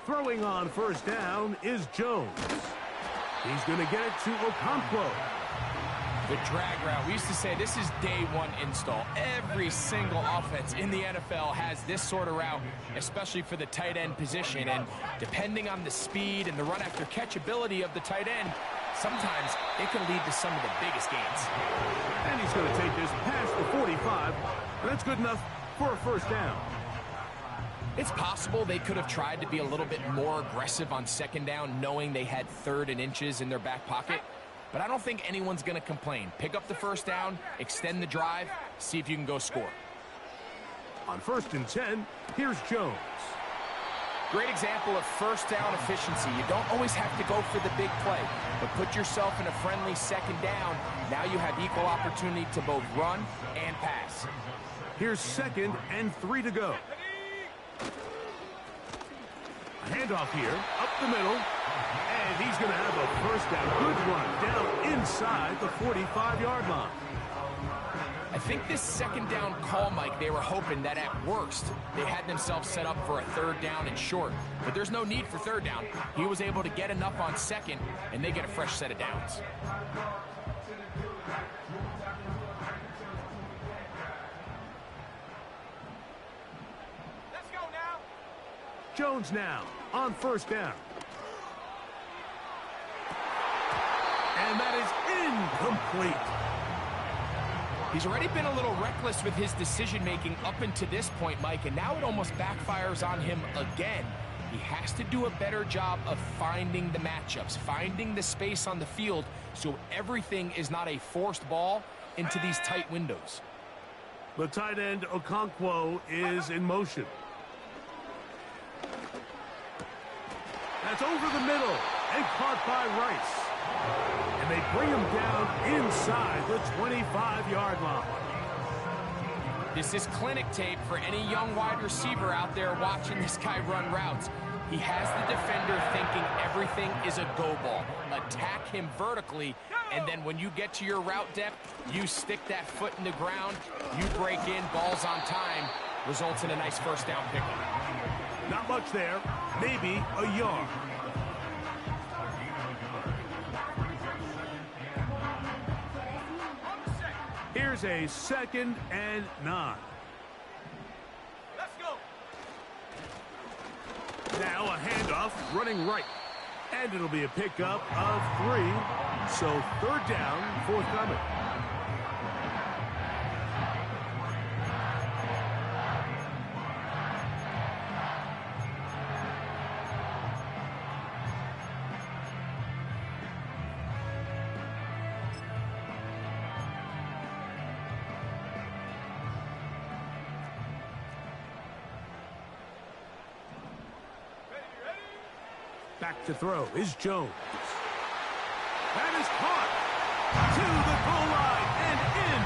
Throwing on first down is Jones. He's going to get it to Okonkwo. The drag route. We used to say this is day one install. Every single offense in the NFL has this sort of route, especially for the tight end position. And depending on the speed and the run after catch ability of the tight end, sometimes it can lead to some of the biggest gains. And he's going to take this past the 45. And that's good enough for a first down. It's possible they could have tried to be a little bit more aggressive on second down, knowing they had 3rd and inches in their back pocket. But I don't think anyone's going to complain. Pick up the first down, extend the drive, see if you can go score. On 1st and 10, here's Jones. Great example of first down efficiency. You don't always have to go for the big play, but put yourself in a friendly second down. Now you have equal opportunity to both run and pass. Here's 2nd and 3 to go. A handoff here, up the middle. And he's going to have a first down. Good run down inside the 45-yard line. I think this second down call, Mike, they were hoping that at worst they had themselves set up for a 3rd down and short. But there's no need for 3rd down. He was able to get enough on 2nd, and they get a fresh set of downs. Let's go now. Jones now on 1st down. And that is incomplete. He's already been a little reckless with his decision-making up until this point, Mike, and now it almost backfires on him again. He has to do a better job of finding the matchups, finding the space on the field, so everything is not a forced ball into these tight windows. The tight end, Okonkwo, is in motion. That's over the middle and caught by Rice. And they bring him down inside the 25-yard line. This is clinic tape for any young wide receiver out there watching this guy run routes. He has the defender thinking everything is a go ball. Attack him vertically, and then when you get to your route depth, you stick that foot in the ground, you break in, balls on time, results in a nice first down pickup. Not much there, maybe a yard. Here's a 2nd and 9. Let's go. Now a handoff running right. And it'll be a pickup of 3. So 3rd down, forthcoming. Back to throw is Jones. That is caught to the goal line and in.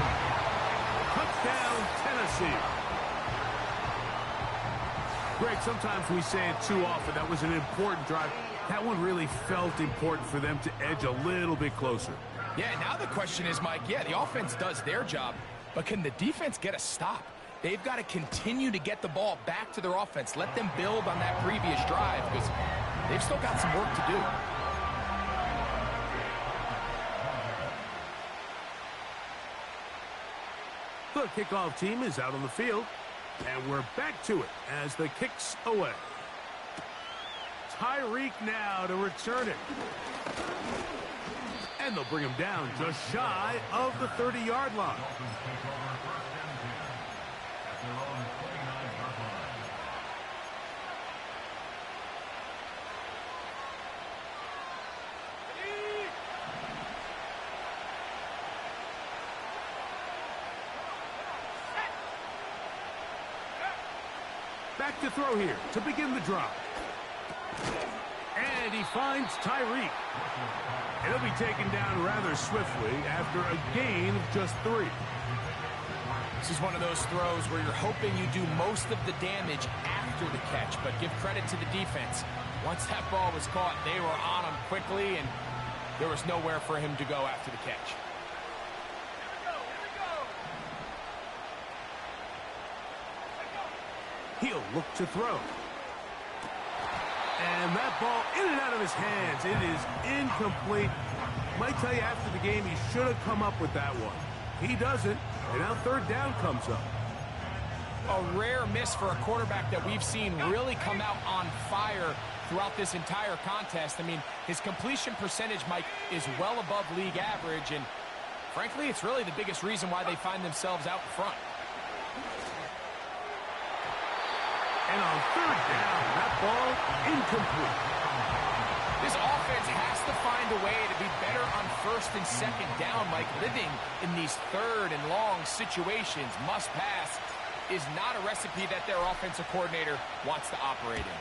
Touchdown, Tennessee. Greg, sometimes we say it too often. That was an important drive. That one really felt important for them to edge a little bit closer. Yeah, now the question is, Mike, yeah, the offense does their job, but can the defense get a stop? They've got to continue to get the ball back to their offense. Let them build on that previous drive because they've still got some work to do. The kickoff team is out on the field, and we're back to it as the kick's away. Tyreek now to return it. And they'll bring him down just shy of the 30-yard line. Back to throw here to begin the drive. And he finds Tyreek. And he'll be taken down rather swiftly after a gain of just 3. This is one of those throws where you're hoping you do most of the damage after the catch, but give credit to the defense. Once that ball was caught, they were on him quickly, and there was nowhere for him to go after the catch. He'll look to throw. And that ball in and out of his hands. It is incomplete. Might tell you after the game he should have come up with that one. He doesn't, and now third down comes up. A rare miss for a quarterback that we've seen really come out on fire throughout this entire contest. I mean, his completion percentage, Mike, is well above league average, and frankly, it's really the biggest reason why they find themselves out front. And on third down, that ball incomplete. This offense has to find a way to be better on first and second down, Mike. Living in these third and long situations, must pass, is not a recipe that their offensive coordinator wants to operate in.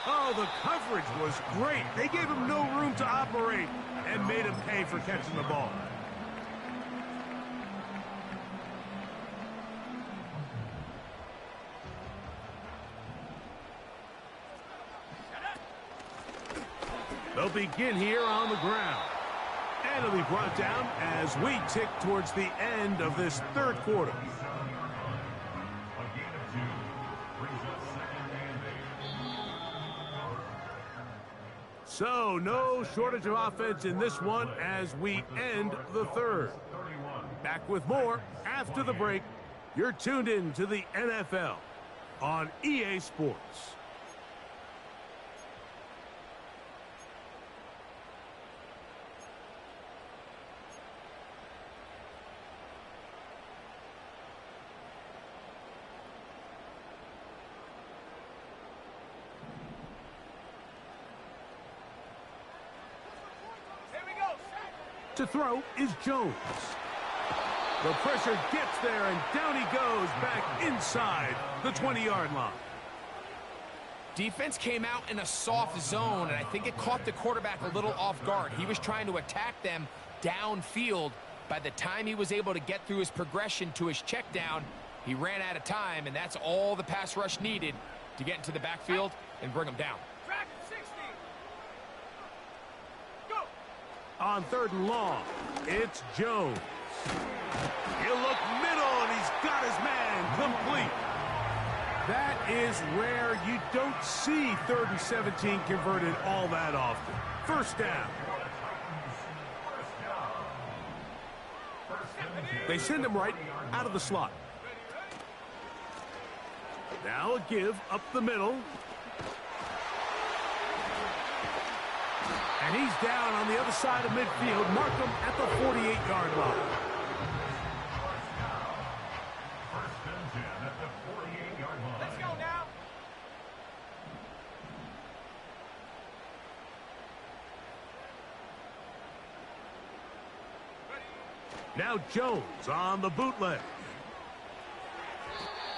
Oh, the coverage was great. They gave him no room to operate and made him pay for catching the ball. They'll begin here on the ground. And it'll be brought down as we tick towards the end of this third quarter. So, no shortage of offense in this one as we end the third. Back with more after the break. You're tuned in to the NFL on EA Sports. To throw is Jones. The pressure gets there, and down he goes back inside the 20-yard line. Defense came out in a soft zone, and I think it caught the quarterback a little off guard. He was trying to attack them downfield. By the time he was able to get through his progression to his check down, he ran out of time, and that's all the pass rush needed to get into the backfield and bring him down. On third and long, it's Jones. He'll look middle, and he's got his man complete. That is rare. You don't see 3rd and 17 converted all that often. First down. They send him right out of the slot. Now a give up the middle. And he's down on the other side of midfield. Mark him at the 48-yard line. Let's go now. Now Jones on the bootleg.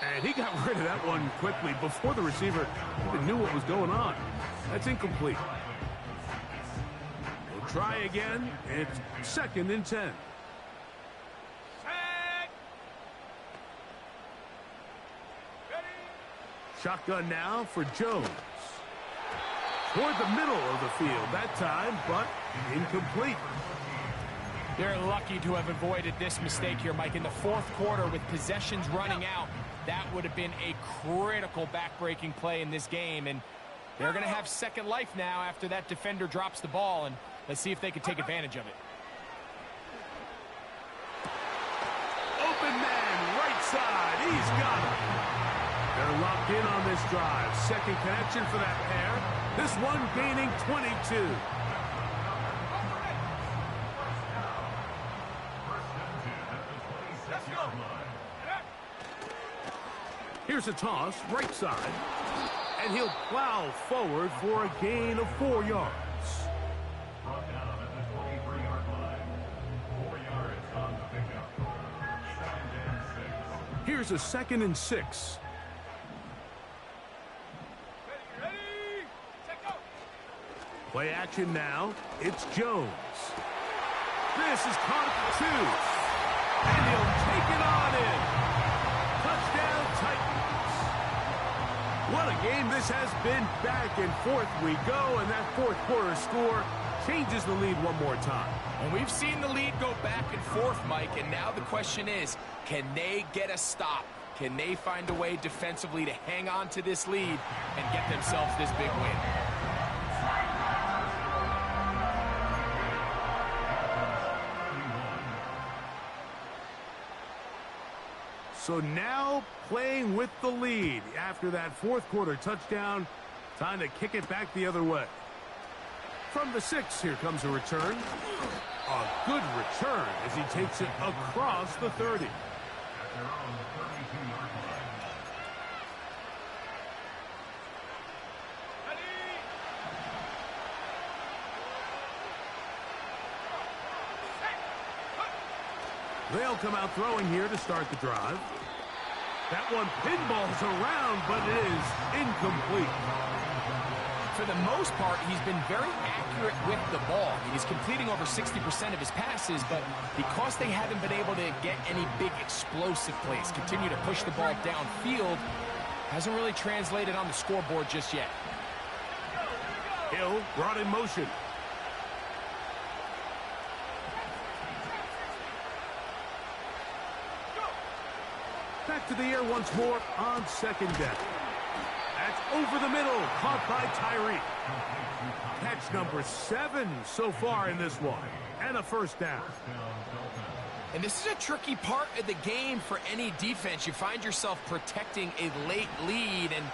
And he got rid of that one quickly before the receiver even knew what was going on. That's incomplete. Try again. It's 2nd and 10. Shotgun now for Jones. Toward the middle of the field that time, but incomplete. They're lucky to have avoided this mistake here, Mike. In the 4th quarter, with possessions running out, that would have been a critical back-breaking play in this game. And they're going to have second life now after that defender drops the ball. And let's see if they can take advantage of it. Open man, right side. He's got it. They're locked in on this drive. Second connection for that pair. This one gaining 22. Here's a toss, right side. And he'll plow forward for a gain of 4 yards. Here's a 2nd and 6. Play action now. It's Jones. This is caught at the 2. And he'll take it on in. Touchdown Titans. What a game this has been. Back and forth we go, and that 4th quarter score changes the lead one more time. And we've seen the lead go back and forth, Mike, and now the question is, can they get a stop? Can they find a way defensively to hang on to this lead and get themselves this big win? So now playing with the lead after that fourth quarter touchdown. Time to kick it back the other way. From the 6, here comes a return. A good return as he takes it across the 30. They'll come out throwing here to start the drive. That one pinballs around, but it is incomplete. For the most part, he's been very accurate with the ball. He's completing over 60% of his passes, but because they haven't been able to get any big explosive plays, continue to push the ball downfield, hasn't really translated on the scoreboard just yet. Hill brought in motion. Back to the air once more on second down. That's over the middle, caught by Tyree. Catch number 7 so far in this one, and a first down. And this is a tricky part of the game for any defense. You find yourself protecting a late lead, and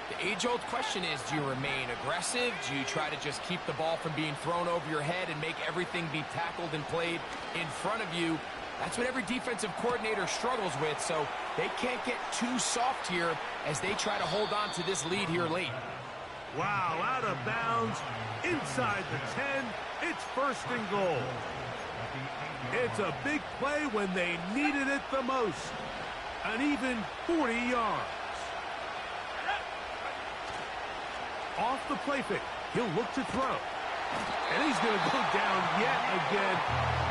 the age-old question is, do you remain aggressive? Do you try to just keep the ball from being thrown over your head and make everything be tackled and played in front of you? That's what every defensive coordinator struggles with, so they can't get too soft here as they try to hold on to this lead here late. Wow, out of bounds, inside the 10, it's first and goal. It's a big play when they needed it the most. An even 40 yards. Off the play fake, he'll look to throw. And he's going to go down yet again.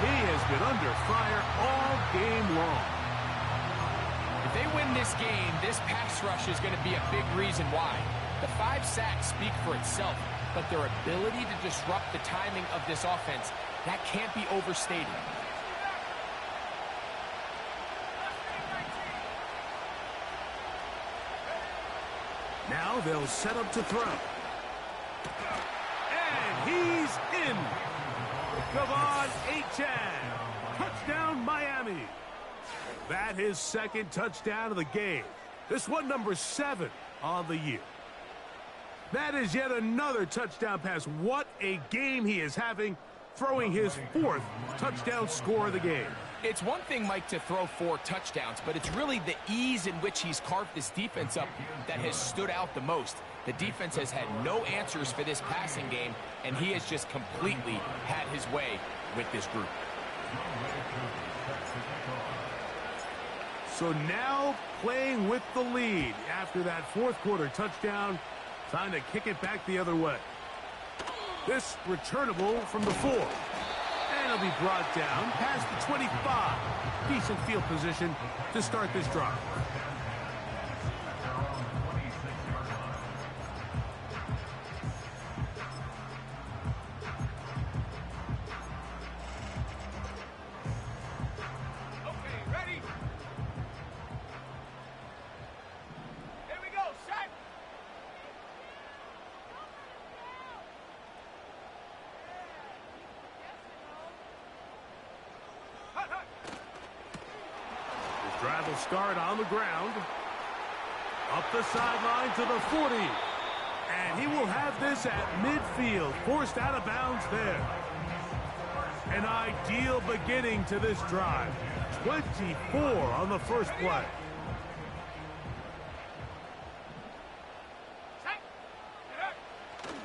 He has been under fire all game long. If they win this game, this pass rush is going to be a big reason why. The 5 sacks speak for itself, but their ability to disrupt the timing of this offense, that can't be overstated. Now they'll set up to throw. He's in. Come on, Achan. Touchdown, Miami. That his second touchdown of the game. This one number 7 on the year. That is yet another touchdown pass. What a game he is having, throwing his 4th touchdown score of the game. It's one thing, Mike, to throw 4 touchdowns, but it's really the ease in which he's carved this defense up that has stood out the most. The defense has had no answers for this passing game, and he has just completely had his way with this group. So now playing with the lead after that fourth quarter touchdown. Time to kick it back the other way. This returnable from the 4. And it'll be brought down past the 25. Decent field position to start this drive. Drive will start on the ground. Up the sideline to the 40. And he will have this at midfield. Forced out of bounds there. An ideal beginning to this drive. 24 on the first play.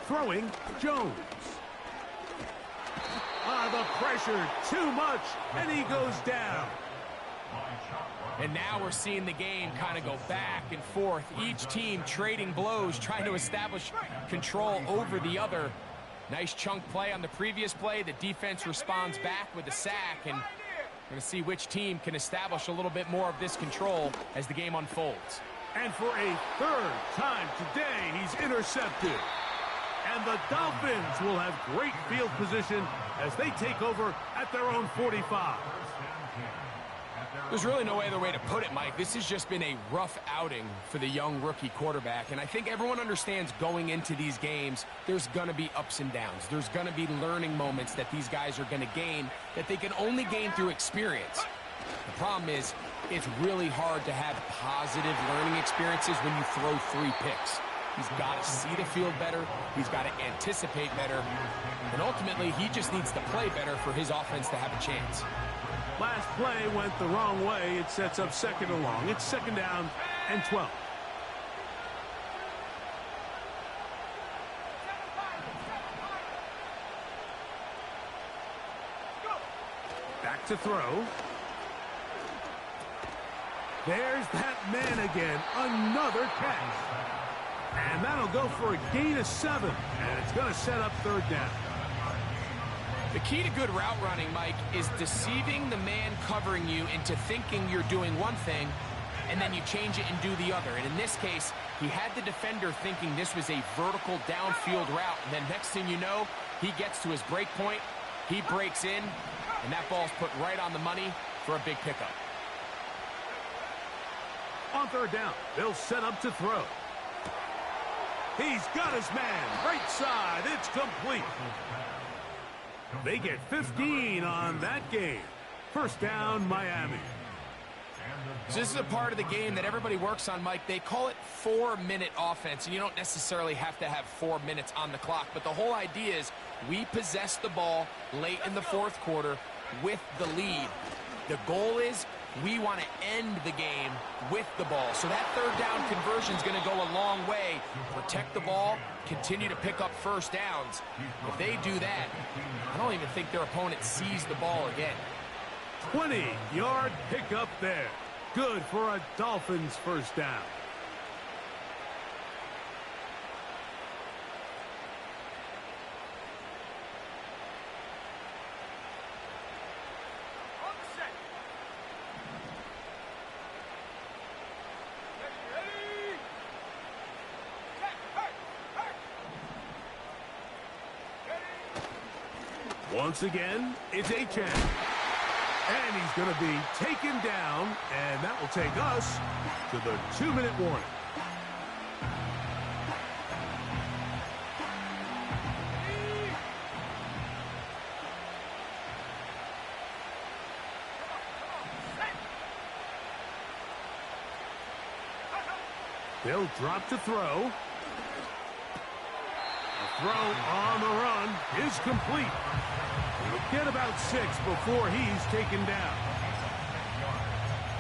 Throwing, Jones. The pressure, too much, and he goes down. And now we're seeing the game kind of go back and forth. Each team trading blows, trying to establish control over the other. Nice chunk play on the previous play. The defense responds back with a sack, and we're going to see which team can establish a little bit more of this control as the game unfolds. And for a 3rd time today, he's intercepted. And the Dolphins will have great field position as they take over at their own 45. There's really no other way to put it, Mike. This has just been a rough outing for the young rookie quarterback, and I think everyone understands going into these games, there's going to be ups and downs. There's going to be learning moments that these guys are going to gain that they can only gain through experience. The problem is, it's really hard to have positive learning experiences when you throw 3 picks. He's got to see the field better. He's got to anticipate better. And ultimately, he just needs to play better for his offense to have a chance. Last play went the wrong way. It sets up 2nd and long. It's 2nd down and 12. Back to throw. There's that man again. Another catch. And that'll go for a gain of 7. And it's going to set up 3rd down. The key to good route running, Mike, is deceiving the man covering you into thinking you're doing one thing, and then you change it and do the other. And in this case, he had the defender thinking this was a vertical downfield route. And then next thing you know, he gets to his break point, he breaks in, and that ball's put right on the money for a big pickup. On 3rd down, they'll set up to throw. He's got his man. Right side. It's complete. They get 15 on that game. 1st down, Miami. So this is a part of the game that everybody works on, Mike. They call it 4-minute offense, and you don't necessarily have to have 4 minutes on the clock. But the whole idea is we possess the ball late in the 4th quarter with the lead. The goal is we want to end the game with the ball. So that 3rd down conversion is going to go a long way. Protect the ball, continue to pick up 1st downs. If they do that, I don't even think their opponent sees the ball again. 20-yard pickup there. Good for a Dolphins 1st down. Once again, it's Achane. And he's going to be taken down, and that will take us to the 2-minute warning. They'll drop to throw. The throw on the run is complete. He'll get about 6 before he's taken down.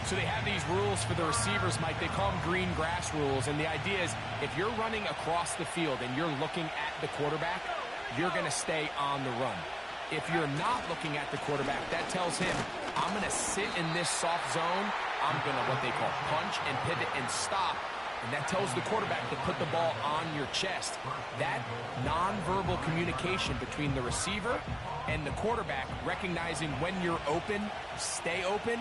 So they have these rules for the receivers, Mike. They call them green grass rules. And the idea is if you're running across the field and you're looking at the quarterback, you're going to stay on the run. If you're not looking at the quarterback, that tells him, I'm going to sit in this soft zone. I'm going to what they call punch and pivot and stop. And that tells the quarterback to put the ball on your chest. That nonverbal communication between the receiver and the quarterback, recognizing when you're open, stay open,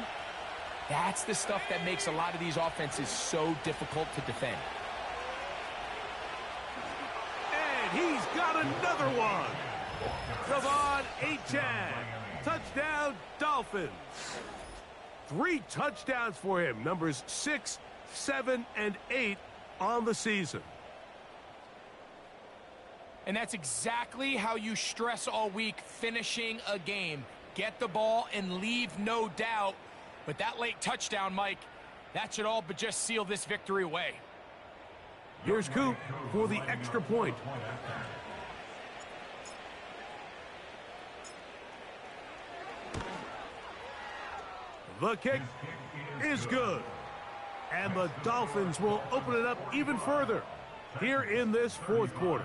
that's the stuff that makes a lot of these offenses so difficult to defend. And he's got another one. Devon Achane. Touchdown, Dolphins. 3 touchdowns for him. Numbers 6, 7, and 8 on the season. And that's exactly how you stress all week, finishing a game. Get the ball and leave no doubt. But that late touchdown, Mike, that should all but just seal this victory away. Here's Coop for the extra point. The kick is good. And the Dolphins will open it up even further here in this 4th quarter.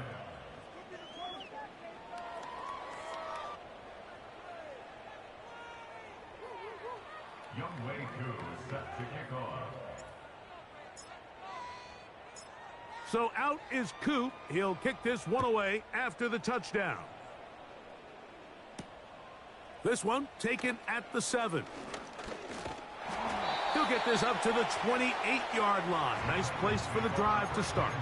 So out is Coop. He'll kick this one away after the touchdown. This one taken at the 7. He'll get this up to the 28-yard line. Nice place for the drive to start.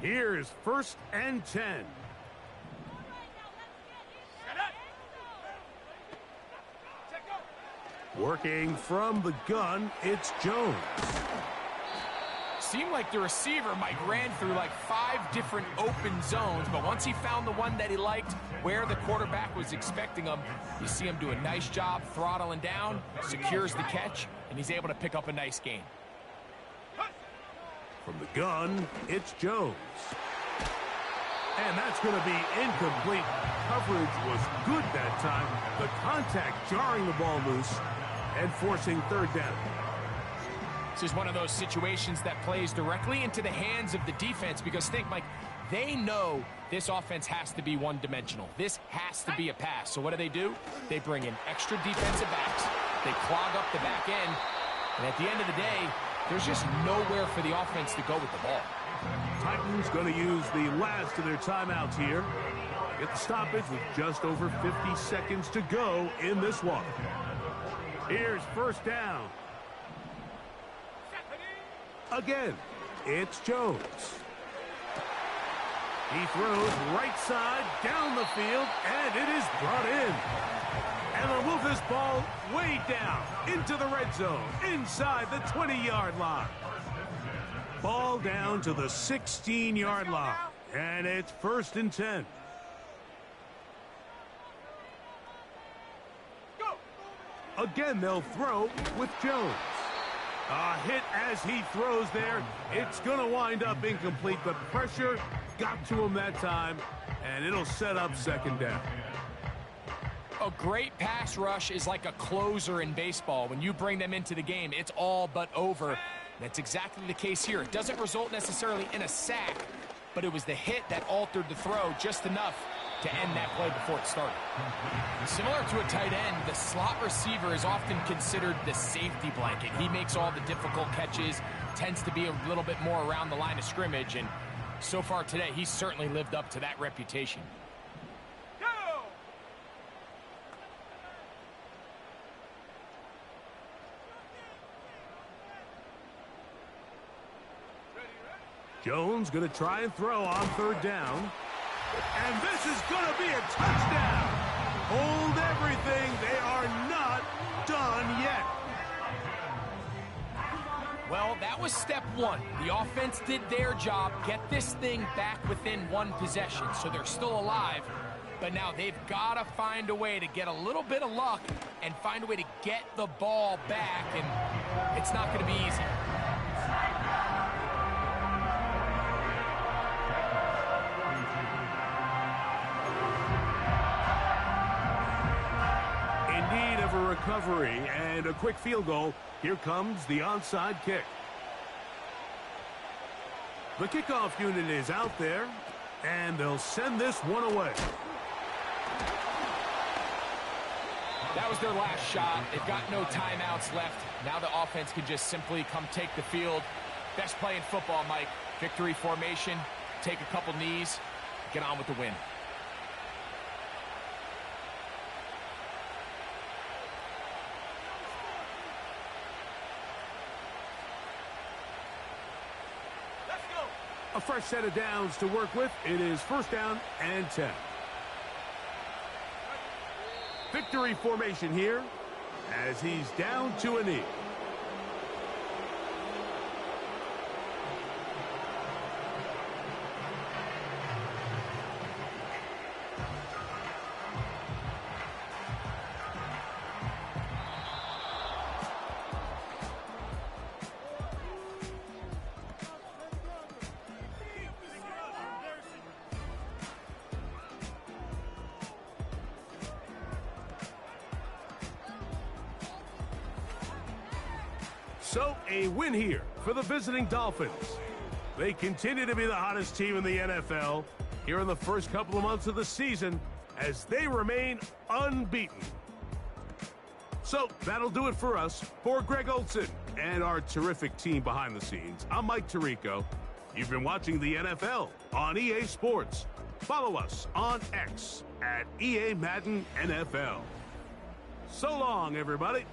Here's 1st and 10. Working from the gun, it's Jones. Seemed like the receiver, Mike, ran through like 5 different open zones, but once he found the one that he liked, where the quarterback was expecting him, you see him do a nice job throttling down, secures the catch, and he's able to pick up a nice gain. From the gun, it's Jones. And that's going to be incomplete. Coverage was good that time. The contact jarring the ball loose and forcing third down. This is one of those situations that plays directly into the hands of the defense because think, Mike, they know this offense has to be one-dimensional. This has to be a pass. So what do? They bring in extra defensive backs. They clog up the back end. And at the end of the day, there's just nowhere for the offense to go with the ball. Titans going to use the last of their timeouts here. Get the stoppage with just over 50 seconds to go in this one. Here's first down. Again, it's Jones. He throws right side down the field, and it is brought in. And they'll move this ball way down into the red zone, inside the 20-yard line. Ball down to the 16-yard line, and it's 1st and 10. Again, they'll throw with Jones. A hit as he throws there. It's going to wind up incomplete. The pressure got to him that time, and it'll set up second down. A great pass rush is like a closer in baseball. When you bring them into the game, it's all but over. That's exactly the case here. It doesn't result necessarily in a sack, but it was the hit that altered the throw just enough to end that play before it started. Similar to a tight end, the slot receiver is often considered the safety blanket. He makes all the difficult catches, tends to be a little bit more around the line of scrimmage, and so far today, he's certainly lived up to that reputation. Jones going to try and throw on third down. And this is going to be a touchdown. Hold everything. They are not done yet. Well, that was step one. The offense did their job, get this thing back within one possession, so they're still alive. But now they've got to find a way to get a little bit of luck and find a way to get the ball back, and it's not going to be easy. Recovery and a quick field goal. Here comes the onside kick. The kickoff unit is out there, and they'll send this one away. That was their last shot. They've got no timeouts left. Now the offense can just simply come take the field. Best play in football, Mike. Victory formation, take a couple knees, get on with the win. A fresh set of downs to work with. It is 1st down and 10. Victory formation here as he's down to a knee. So, a win here for the visiting Dolphins. They continue to be the hottest team in the NFL here in the first couple of months of the season as they remain unbeaten. So, that'll do it for us. For Greg Olson and our terrific team behind the scenes, I'm Mike Tirico. You've been watching the NFL on EA Sports. Follow us on X at EA Madden NFL. So long, everybody.